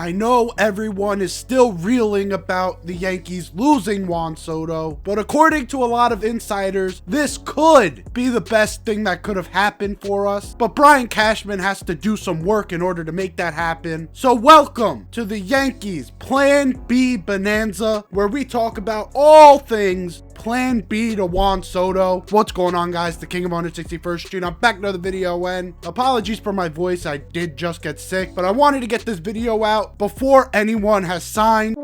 I know everyone is still reeling about the Yankees losing Juan Soto, but according to a lot of insiders, this could be the best thing that could have happened for us. But Brian Cashman has to do some work in order to make that happen. So welcome to the Yankees Plan B Bonanza, where we talk about all things Plan B to Juan Soto. What's going on, guys? The King of 161st Street. I'm back to another video, and apologies for my voice. I did just get sick, but I wanted to get this video out before anyone has signed,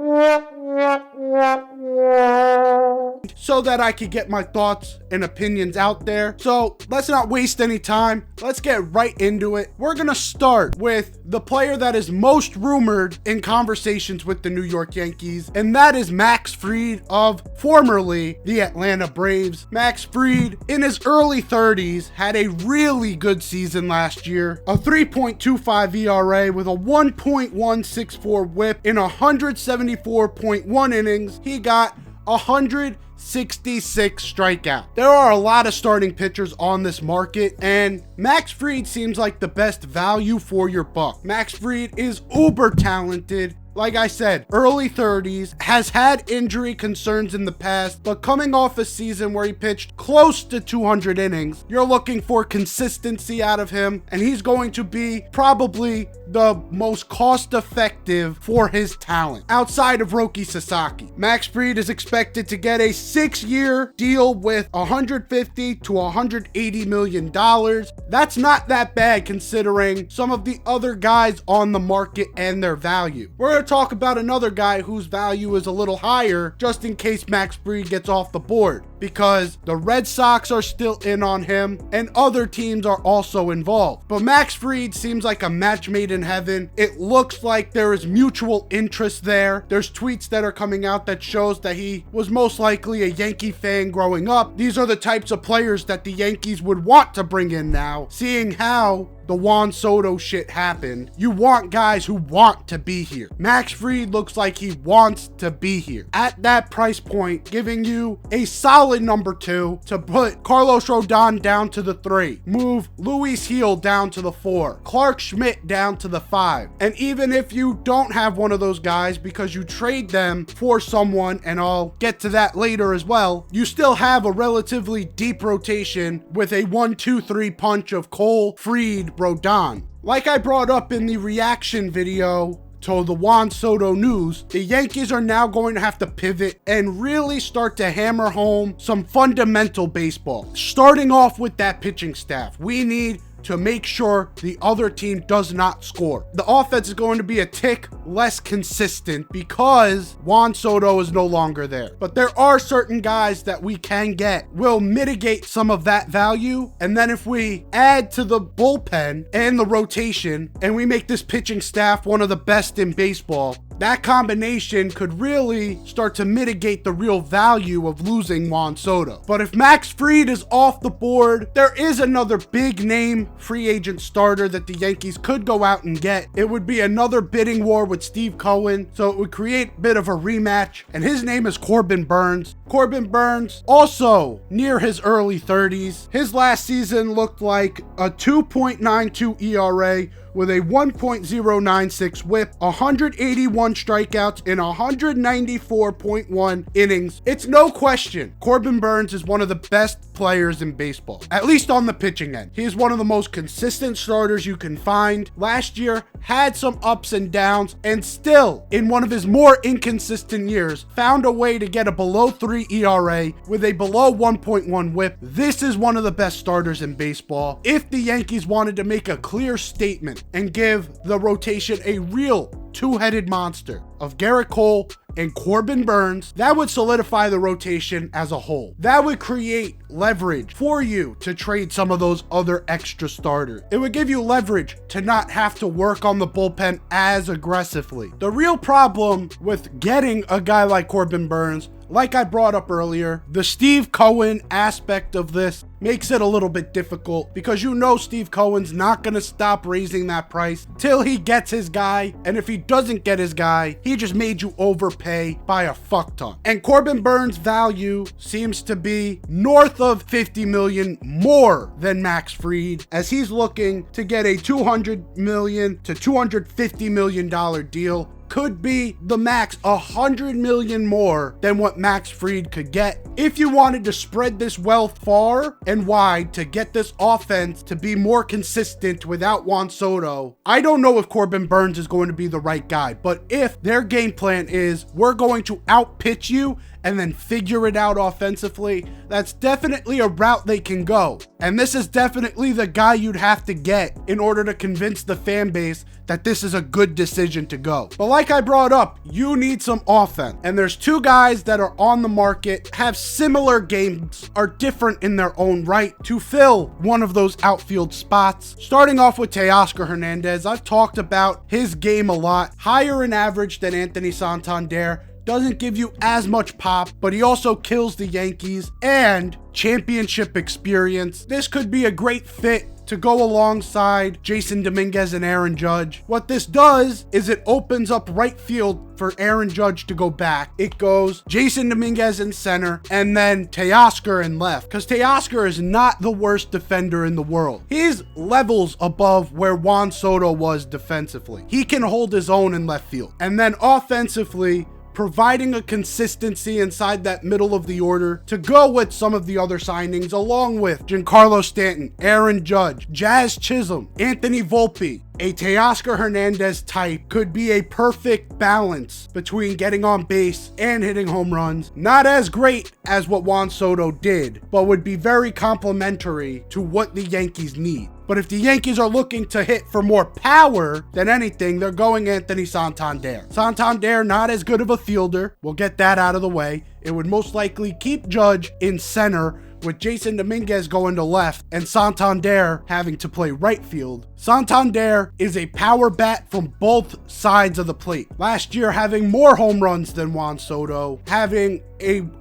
so that I could get my thoughts and opinions out there. So let's not waste any time. Let's get right into it. We're gonna start with the player that is most rumored in conversations with the New York Yankees, and that is Max Fried of formerly the Atlanta Braves. Max Fried, in his early 30s, had a really good season last year. A 3.25 ERA with a 1.164 whip in 174.1 innings. He got 166 strikeouts. There are a lot of starting pitchers on this market, and Max Fried seems like the best value for your buck. Max Fried is uber talented. Like I said, early 30s, has had injury concerns in the past, but coming off a season where he pitched close to 200 innings, you're looking for consistency out of him, and he's going to be probably the most cost-effective for his talent outside of Roki Sasaki. Max Fried is expected to get a 6-year deal with $150 to $180 million. That's not that bad considering some of the other guys on the market and their value. We're going to talk about another guy whose value is a little higher just in case Max Fried gets off the board, because the Red Sox are still in on him and other teams are also involved. But Max Fried seems like a match made in heaven. It looks like there is mutual interest there. There's tweets that are coming out that shows that he was most likely a Yankee fan growing up. These are the types of players that the Yankees would want to bring in now, seeing how the Juan Soto shit happened. You want guys who want to be here. Max Fried looks like he wants to be here. At that price point, giving you a solid number 2 to put Carlos Rodon down to the 3, move Luis Gil down to the 4, Clark Schmidt down to the 5. And even if you don't have one of those guys because you trade them for someone, and I'll get to that later as well, you still have a relatively deep rotation with a 1-2-3 punch of Cole, Fried, Rodon. Like I brought up in the reaction video to the Juan Soto news, the Yankees are now going to have to pivot and really start to hammer home some fundamental baseball. Starting off with that pitching staff, we need to make sure the other team does not score. The offense is going to be a tick less consistent because Juan Soto is no longer there. But there are certain guys that we can get will mitigate some of that value. And then if we add to the bullpen and the rotation and we make this pitching staff one of the best in baseball, that combination could really start to mitigate the real value of losing Juan Soto. But if Max Fried is off the board, there is another big name free agent starter that the Yankees could go out and get. It would be another bidding war with Steve Cohen, so it would create a bit of a rematch, and his name is Corbin Burnes. Corbin Burnes, also near his early 30s. His last season looked like a 2.92 ERA with a 1.096 whip, 181 strikeouts in 194.1 innings. It's no question Corbin Burnes is one of the best players in baseball, at least on the pitching end. He is one of the most consistent starters you can find. Last year had some ups and downs, and still, in one of his more inconsistent years, found a way to get a below 3 ERA with a below 1.1 whip. This is one of the best starters in baseball. If the Yankees wanted to make a clear statement and give the rotation a real two-headed monster of Garrett Cole and Corbin Burnes, that would solidify the rotation as a whole. That would create leverage for you to trade some of those other extra starters. It would give you leverage to not have to work on the bullpen as aggressively. The real problem with getting a guy like Corbin Burnes like I brought up earlier, the Steve Cohen aspect of this makes it a little bit difficult because you know Steve Cohen's not going to stop raising that price till he gets his guy. And if he doesn't get his guy, he just made you overpay by a fuck ton. And Corbin Burns' value seems to be north of 50 million more than Max Fried, as he's looking to get a $200 million to $250 million deal. Could be the max, 100 million more than what Max Fried could get. If you wanted to spread this wealth far and wide to get this offense to be more consistent without Juan Soto, I don't know if Corbin Burns is going to be the right guy, but if their game plan is we're going to outpitch you and then figure it out offensively, that's definitely a route they can go. And this is definitely the guy you'd have to get in order to convince the fan base that this is a good decision to go. But like I brought up, you need some offense. And there's two guys that are on the market, have similar games, are different in their own right to fill one of those outfield spots. Starting off with Teoscar Hernandez, I've talked about his game a lot. Higher in average than Anthony Santander. Doesn't give you as much pop, but he also kills the Yankees and championship experience. This could be a great fit to go alongside Jason Dominguez and Aaron Judge. What this does is it opens up right field for Aaron Judge to go back. It goes Jason Dominguez in center and then Teoscar in left, because Teoscar is not the worst defender in the world. He's levels above where Juan Soto was defensively. He can hold his own in left field. And then offensively, providing a consistency inside that middle of the order to go with some of the other signings, along with Giancarlo Stanton, Aaron Judge, Jazz Chisholm, Anthony Volpe. A Teoscar Hernandez type could be a perfect balance between getting on base and hitting home runs. Not as great as what Juan Soto did, but would be very complementary to what the Yankees need. But if the Yankees are looking to hit for more power than anything, they're going Anthony Santander. Santander, not as good of a fielder. We'll get that out of the way. It would most likely keep Judge in center, with Jason Dominguez going to left and Santander having to play right field. Santander is a power bat from both sides of the plate. Last year having more home runs than Juan Soto, having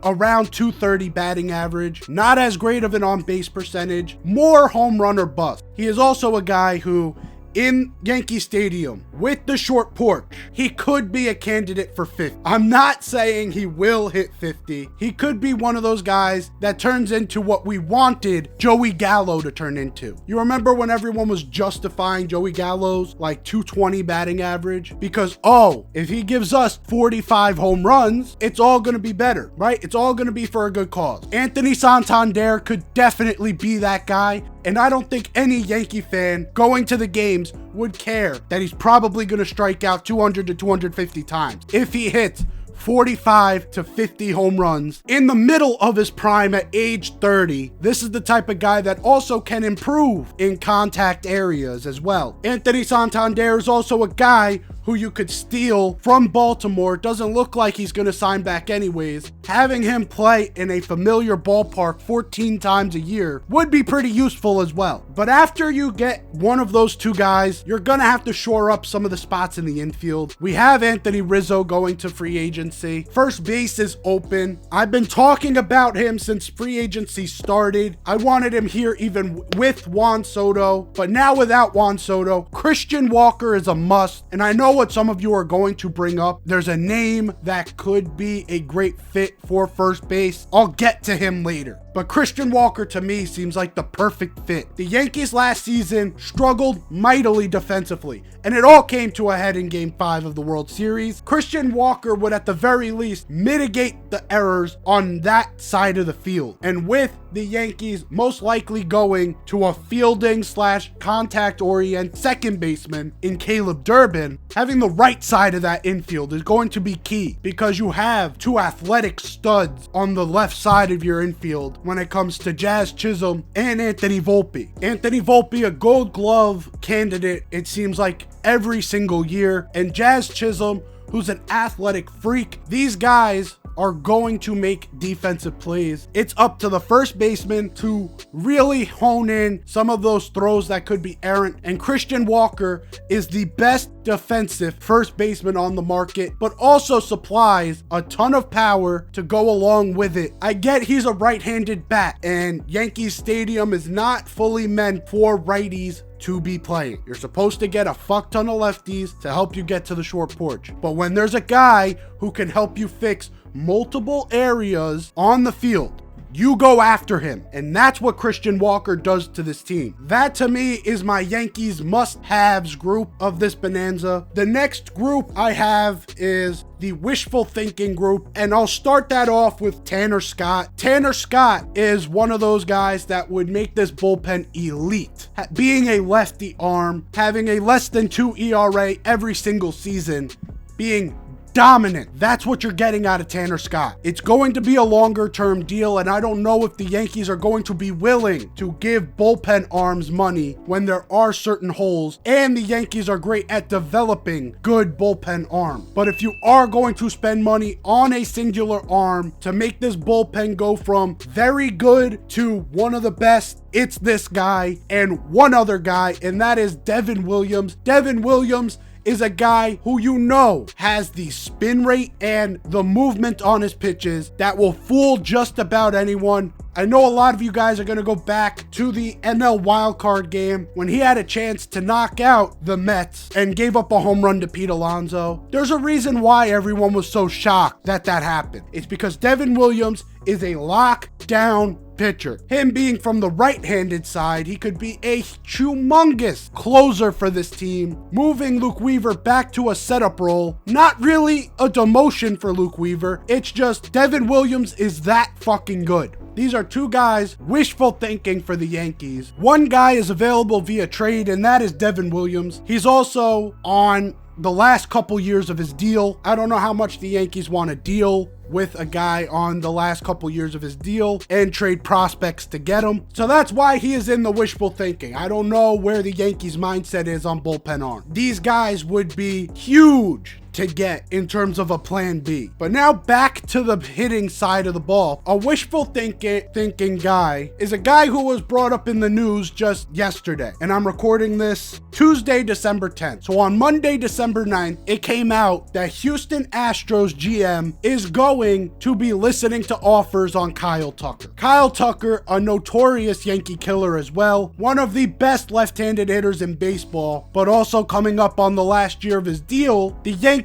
around 230 batting average, not as great of an on-base percentage, more home run or bust. He is also a guy who, in Yankee Stadium with the short porch, he could be a candidate for 50. I'm not saying he will hit 50. He could be one of those guys that turns into what we wanted Joey Gallo to turn into. You remember when everyone was justifying Joey Gallo's like 220 batting average because, oh, if he gives us 45 home runs, it's all going to be better, right? It's all going to be for a good cause. Anthony Santander could definitely be that guy. And I don't think any Yankee fan going to the games would care that he's probably going to strike out 200 to 250 times if he hits 45 to 50 home runs in the middle of his prime at age 30. This is the type of guy that also can improve in contact areas as well. Anthony Santander is also a guy who you could steal from Baltimore. Doesn't look like he's going to sign back anyways. Having him play in a familiar ballpark 14 times a year would be pretty useful as well. But after you get one of those two guys, you're going to have to shore up some of the spots in the infield. We have Anthony Rizzo going to free agency. First base is open. I've been talking about him since free agency started. I wanted him here even with Juan Soto, but now without Juan Soto, Christian Walker is a must. And I know what some of you are going to bring up. There's a name that could be a great fit for first base. I'll get to him later. But Christian Walker to me seems like the perfect fit. The Yankees last season struggled mightily defensively, and it all came to a head in Game 5 of the World Series. Christian Walker would at the very least mitigate the errors on that side of the field. And with the Yankees most likely going to a fielding / contact orient second baseman in Caleb Durbin, having the right side of that infield is going to be key because you have two athletic studs on the left side of your infield when it comes to Jazz Chisholm and Anthony Volpe. Anthony Volpe, a Gold Glove candidate, it seems like every single year, and Jazz Chisholm, who's an athletic freak. These guys are going to make defensive plays. It's up to the first baseman to really hone in some of those throws that could be errant. And Christian Walker is the best defensive first baseman on the market, but also supplies a ton of power to go along with it. I get he's a right-handed bat, and Yankee Stadium is not fully meant for righties to be playing. You're supposed to get a fuck ton of lefties to help you get to the short porch. But when there's a guy who can help you fix multiple areas on the field, you go after him. And that's what Christian Walker does to this team. That to me is my Yankees must-haves group of this bonanza. The next group I have is the wishful thinking group, and I'll start that off with Tanner Scott. Tanner Scott is one of those guys that would make this bullpen elite. Being a lefty arm, having a less than 2 ERA every single season, being dominant. That's what you're getting out of Tanner Scott. It's going to be a longer term deal, and I don't know if the Yankees are going to be willing to give bullpen arms money when there are certain holes, and the Yankees are great at developing good bullpen arms. But if you are going to spend money on a singular arm to make this bullpen go from very good to one of the best, it's this guy and one other guy, and that is Devin Williams. Devin Williams is a guy who you know has the spin rate and the movement on his pitches that will fool just about anyone. I know a lot of you guys are going to go back to the NL wildcard game when he had a chance to knock out the Mets and gave up a home run to Pete Alonso. There's a reason why everyone was so shocked that that happened. It's because Devin Williams is a lockdown pitcher. Him being from the right-handed side, he could be a humongous closer for this team, moving Luke Weaver back to a setup role. Not really a demotion for Luke Weaver. It's just Devin Williams is that fucking good. These are two guys wishful thinking for the Yankees. One guy is available via trade, and that is Devin Williams. He's also on the last couple years of his deal. I don't know how much the Yankees want to deal with a guy on the last couple years of his deal and trade prospects to get him. So that's why he is in the wishful thinking. I don't know where the Yankees mindset is on bullpen arm. These guys would be huge to get in terms of a plan B. But now back to the hitting side of the ball. A wishful thinking guy is a guy who was brought up in the news just yesterday. And I'm recording this Tuesday, December 10th. So on Monday, December 9th, it came out that Houston Astros GM is going to be listening to offers on Kyle Tucker. Kyle Tucker, a notorious Yankee killer as well. One of the best left-handed hitters in baseball, but also coming up on the last year of his deal, the Yankees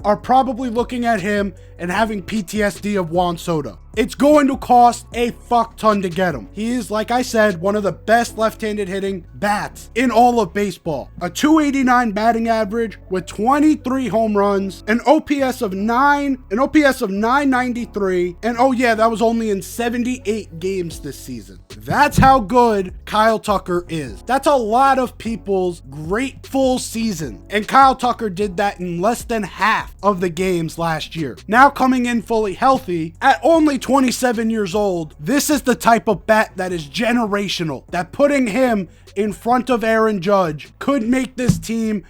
are probably looking at him and having PTSD of Juan Soto. It's going to cost a fuck ton to get him. He is, like I said, one of the best left-handed hitting bats in all of baseball. A 289 batting average with 23 home runs, an OPS of 993, and oh yeah, that was only in 78 games this season. That's how good Kyle Tucker is. That's a lot of people's great full season, and Kyle Tucker did that in less than half of the games last year. Now coming in fully healthy at only 27 years old, this is the type of bat that is generational, that putting him in front of Aaron Judge could make this team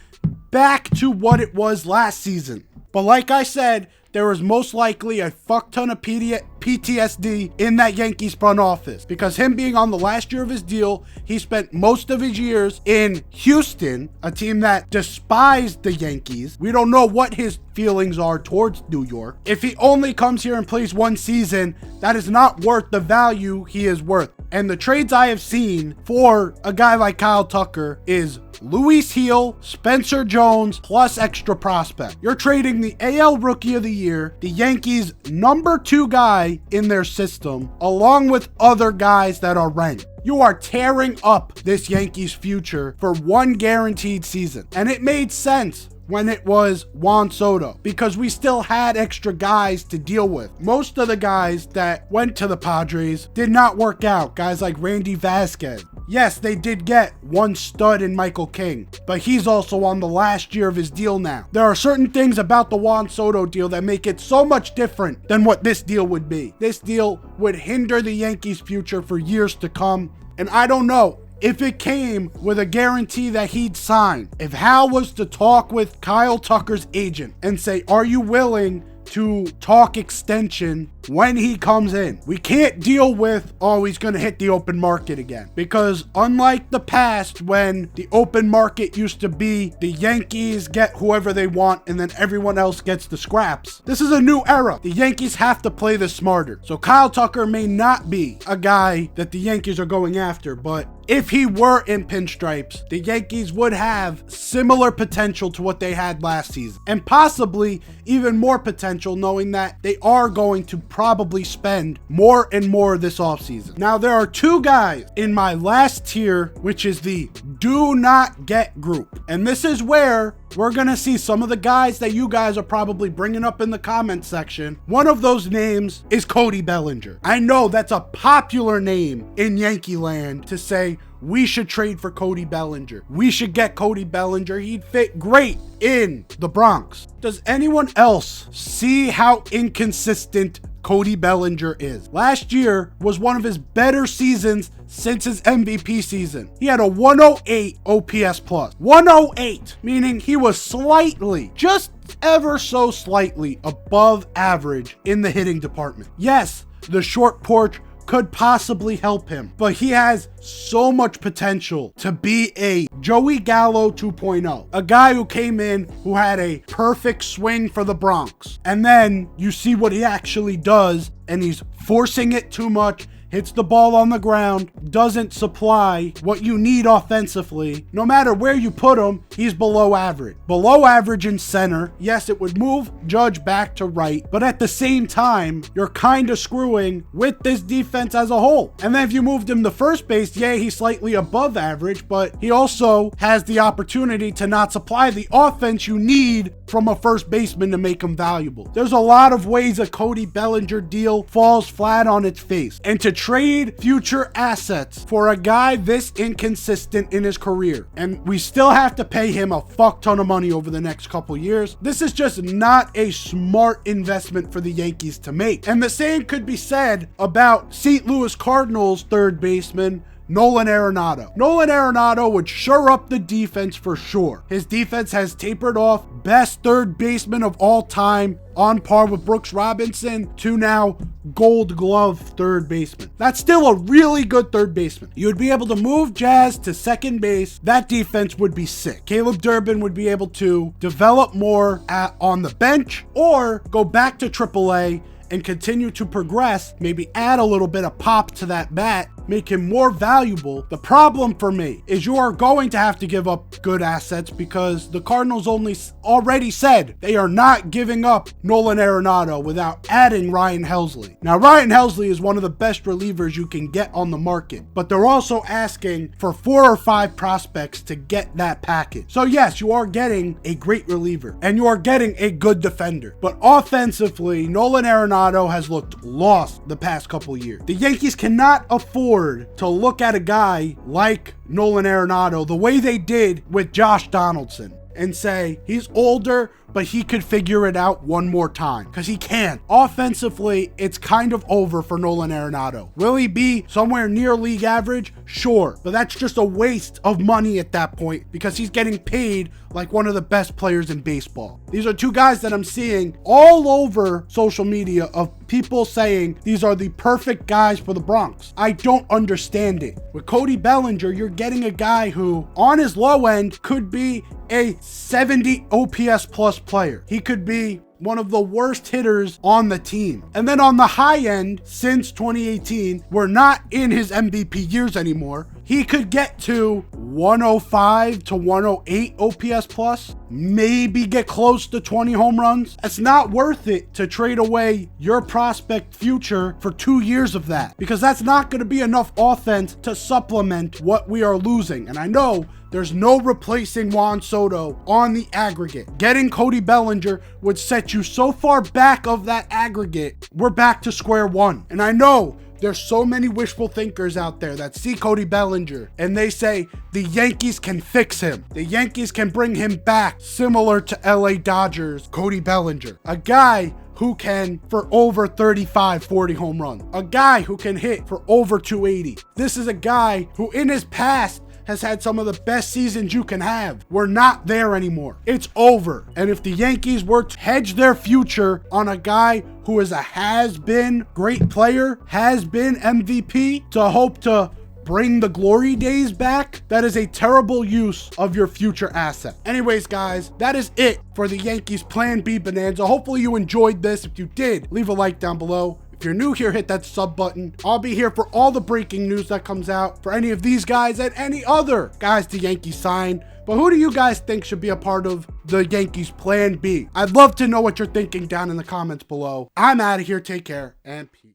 back to what it was last season. But like I said, there is most likely a fuck ton of PTSD in that Yankees front office, because him being on the last year of his deal, he spent most of his years in Houston, a team that despised the Yankees. We don't know what his feelings are towards New York. If he only comes here and plays one season, that is not worth the value he is worth. And the trades I have seen for a guy like Kyle Tucker is Luis Heel, Spencer Jones, plus extra prospect. You're trading the AL Rookie of the Year, the Yankees' number 2 guy in their system, along with other guys that are ranked. You are tearing up this Yankees future for one guaranteed season. And it made sense when it was Juan Soto, because we still had extra guys to deal with. Most of the guys that went to the Padres did not work out. Guys like Randy Vasquez. Yes, they did get one stud in Michael King, but he's also on the last year of his deal now. There are certain things about the Juan Soto deal that make it so much different than what this deal would be. This deal would hinder the Yankees' future for years to come, and I don't know if it came with a guarantee that he'd sign. If Hal was to talk with Kyle Tucker's agent and say, are you willing to talk extension when he comes in. We can't deal with, oh, he's going to hit the open market again. Because unlike the past, when the open market used to be the Yankees get whoever they want and then everyone else gets the scraps, this is a new era. The Yankees have to play this smarter. So Kyle Tucker may not be a guy that the Yankees are going after, but if he were in pinstripes, the Yankees would have similar potential to what they had last season, and possibly even more potential, knowing that they are going to probably spend more and more this offseason. Now, there are two guys in my last tier, which is the do not get group. And this is where we're going to see some of the guys that you guys are probably bringing up in the comment section. One of those names is Cody Bellinger. I know that's a popular name in Yankee land to say, we should trade for Cody Bellinger. We should get Cody Bellinger. He'd fit great in the Bronx. Does anyone else see how inconsistent Cody Bellinger is? Last year was one of his better seasons since his MVP season. He had a 108 OPS plus. 108, meaning he was slightly, just ever so slightly above average in the hitting department. Yes, the short porch could possibly help him, but he has so much potential to be a Joey Gallo 2.0, a guy who came in who had a perfect swing for the Bronx, and then you see what he actually does, and he's forcing it too much, hits the ball on the ground, doesn't supply what you need offensively. No matter where you put him, he's below average. Below average in center. Yes, it would move Judge back to right, but at the same time, you're kind of screwing with this defense as a whole. And then if you moved him to first base, yeah, he's slightly above average, but he also has the opportunity to not supply the offense you need from a first baseman to make him valuable. There's a lot of ways a Cody Bellinger deal falls flat on its face. And to trade future assets for a guy this inconsistent in his career, and we still have to pay him a fuck ton of money over the next couple years, this is just not a smart investment for the Yankees to make. And the same could be said about St. Louis Cardinals third baseman Nolan Arenado. Nolan Arenado would shore up the defense for sure. His defense has tapered off. Best third baseman of all time, on par with Brooks Robinson, to now Gold Glove third baseman. That's still a really good third baseman. You would be able to move Jazz to second base. That defense would be sick. Caleb Durbin would be able to develop more on the bench or go back to AAA and continue to progress, maybe add a little bit of pop to that bat, make him more valuable. The problem for me is you are going to have to give up good assets because the Cardinals already said they are not giving up Nolan Arenado without adding Ryan Helsley. Now, Ryan Helsley is one of the best relievers you can get on the market, but they're also asking for 4 or 5 prospects to get that package. So yes, you are getting a great reliever and you are getting a good defender, but offensively, Nolan Arenado has looked lost the past couple years. The Yankees cannot afford to look at a guy like Nolan Arenado the way they did with Josh Donaldson and say he's older, but he could figure it out one more time, because he can't. Offensively, it's kind of over for Nolan Arenado. Will he be somewhere near league average? Sure, but that's just a waste of money at that point because he's getting paid like one of the best players in baseball. These are two guys that I'm seeing all over social media of people saying these are the perfect guys for the Bronx. I don't understand it. With Cody Bellinger, you're getting a guy who, on his low end, could be a 70 OPS plus player. He could be one of the worst hitters on the team. And then on the high end, since 2018, we're not in his MVP years anymore. He could get to 105 to 108 OPS plus, maybe get close to 20 home runs. It's not worth it to trade away your prospect future for 2 years of that, because that's not going to be enough offense to supplement what we are losing. And I know there's no replacing Juan Soto on the aggregate. Getting Cody Bellinger would set you so far back of that aggregate, we're back to square one. And I know there's so many wishful thinkers out there that see Cody Bellinger and they say the Yankees can fix him. The Yankees can bring him back, similar to LA Dodgers Cody Bellinger. A guy who can for over 35, 40 home runs. A guy who can hit for over 280. This is a guy who in his past has had some of the best seasons you can have. We're not there anymore. It's over. And if the Yankees were to hedge their future on a guy who is a has-been great player, has-been MVP, to hope to bring the glory days back, that is a terrible use of your future asset. Anyways, guys, that is it for the Yankees Plan B Bonanza. Hopefully you enjoyed this. If you did, leave a like down below. If you're new here, hit that sub button. I'll be here for all the breaking news that comes out for any of these guys and any other guys the Yankees sign. But who do you guys think should be a part of the Yankees Plan B? I'd love to know what you're thinking down in the comments below. I'm out of here. Take care and peace.